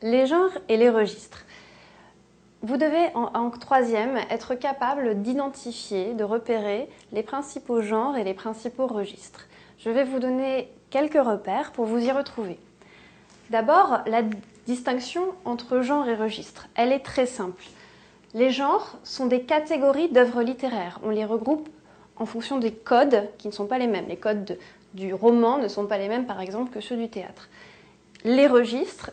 Les genres et les registres. Vous devez, en troisième, être capable d'identifier, de repérer les principaux genres et les principaux registres. Je vais vous donner quelques repères pour vous y retrouver. D'abord, la distinction entre genre et registre. Elle est très simple. Les genres sont des catégories d'œuvres littéraires. On les regroupe en fonction des codes qui ne sont pas les mêmes. Les codes du roman ne sont pas les mêmes, par exemple, que ceux du théâtre. Les registres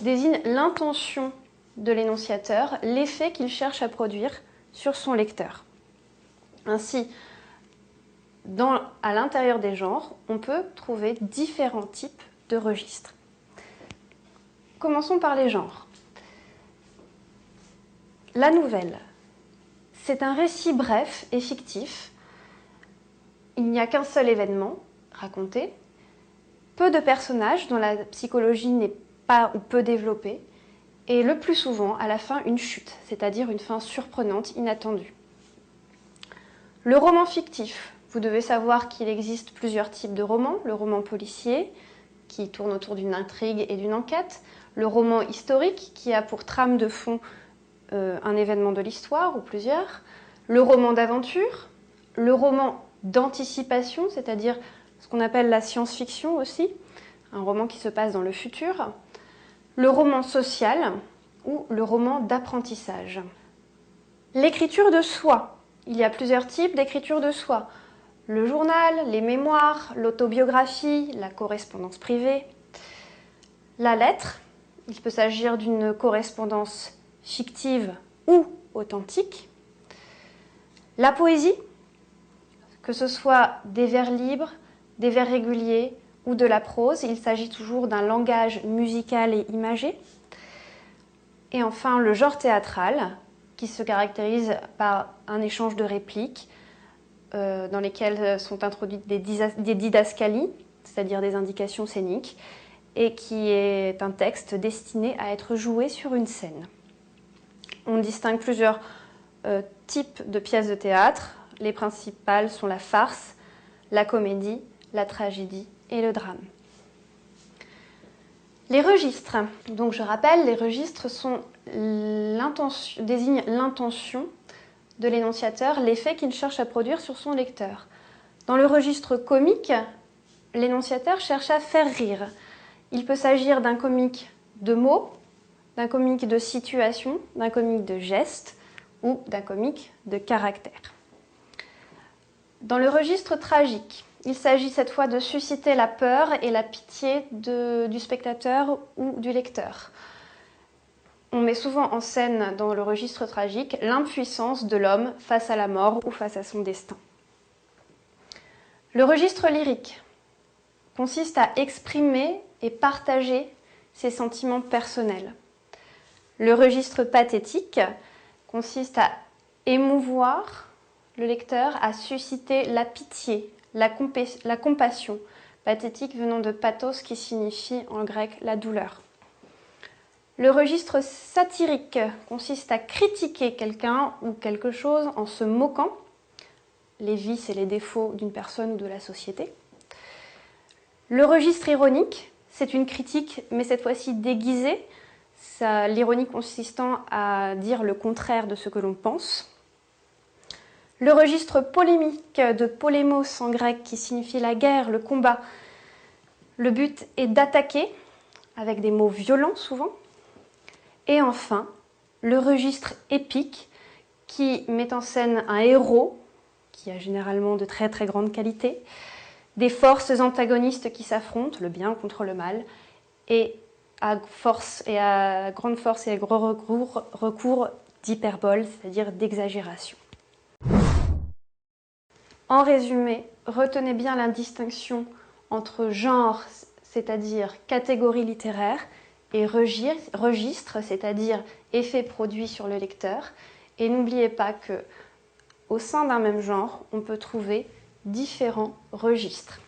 désignent l'intention de l'énonciateur, l'effet qu'il cherche à produire sur son lecteur. Ainsi, à l'intérieur des genres, on peut trouver différents types de registres. Commençons par les genres. La nouvelle, c'est un récit bref et fictif. Il n'y a qu'un seul événement raconté, peu de personnages dont la psychologie n'est pas ou peu développée, et le plus souvent, à la fin, une chute, c'est-à-dire une fin surprenante, inattendue. Le roman fictif, vous devez savoir qu'il existe plusieurs types de romans. Le roman policier, qui tourne autour d'une intrigue et d'une enquête. Le roman historique, qui a pour trame de fond un événement de l'histoire ou plusieurs. Le roman d'aventure. Le roman d'anticipation, c'est-à-dire ce qu'on appelle la science-fiction aussi, un roman qui se passe dans le futur. Le roman social ou le roman d'apprentissage. L'écriture de soi. Il y a plusieurs types d'écriture de soi. Le journal, les mémoires, l'autobiographie, la correspondance privée. La lettre. Il peut s'agir d'une correspondance fictive ou authentique. La poésie, que ce soit des vers libres, des vers réguliers ou de la prose, il s'agit toujours d'un langage musical et imagé. Et enfin, le genre théâtral, qui se caractérise par un échange de répliques dans lesquelles sont introduites des didascalies, c'est-à-dire des indications scéniques, et qui est un texte destiné à être joué sur une scène. On distingue plusieurs types de pièces de théâtre. Les principales sont la farce, la comédie, la tragédie et le drame. Les registres. Donc je rappelle, les registres désignent l'intention de l'énonciateur, l'effet qu'il cherche à produire sur son lecteur. Dans le registre comique, l'énonciateur cherche à faire rire. Il peut s'agir d'un comique de mots, d'un comique de situation, d'un comique de geste ou d'un comique de caractère. Dans le registre tragique, il s'agit cette fois de susciter la peur et la pitié du spectateur ou du lecteur. On met souvent en scène dans le registre tragique l'impuissance de l'homme face à la mort ou face à son destin. Le registre lyrique consiste à exprimer et partager ses sentiments personnels. Le registre pathétique consiste à émouvoir le lecteur, à susciter la pitié, la compassion, pathétique venant de pathos qui signifie en grec la douleur. Le registre satirique consiste à critiquer quelqu'un ou quelque chose en se moquant, les vices et les défauts d'une personne ou de la société. Le registre ironique, c'est une critique, mais cette fois-ci déguisée, l'ironie consistant à dire le contraire de ce que l'on pense. Le registre polémique, de polémos en grec, qui signifie la guerre, le combat. Le but est d'attaquer, avec des mots violents souvent. Et enfin, le registre épique, qui met en scène un héros, qui a généralement de très très grande qualité, des forces antagonistes qui s'affrontent, le bien contre le mal, et à grande force et à gros recours d'hyperbole, c'est-à-dire d'exagération. En résumé, retenez bien la distinction entre genre, c'est-à-dire catégorie littéraire, et registre, c'est-à-dire effet produit sur le lecteur. Et n'oubliez pas que, au sein d'un même genre, on peut trouver différents registres.